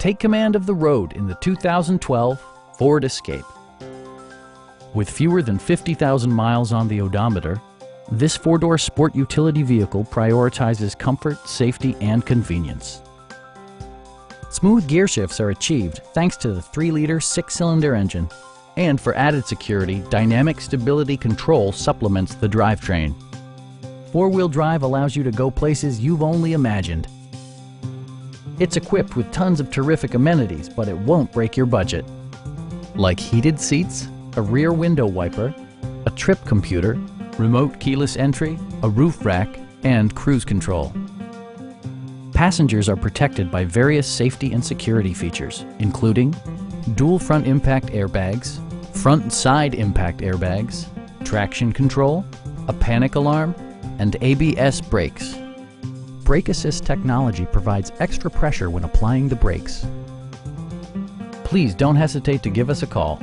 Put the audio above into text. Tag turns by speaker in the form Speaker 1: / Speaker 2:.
Speaker 1: Take command of the road in the 2012 Ford Escape. With fewer than 50,000 miles on the odometer, this four-door sport utility vehicle prioritizes comfort, safety, and convenience. Smooth gear shifts are achieved thanks to the 3-liter 6-cylinder engine. And for added security, dynamic stability control supplements the drivetrain. 4-wheel drive allows you to go places you've only imagined. It's equipped with tons of terrific amenities, but it won't break your budget. Like heated seats, a rear window wiper, a trip computer, remote keyless entry, a roof rack, and cruise control. Passengers are protected by various safety and security features, including dual front impact airbags, front and side impact airbags, traction control, a panic alarm, and ABS brakes. Brake Assist technology provides extra pressure when applying the brakes. Please don't hesitate to give us a call.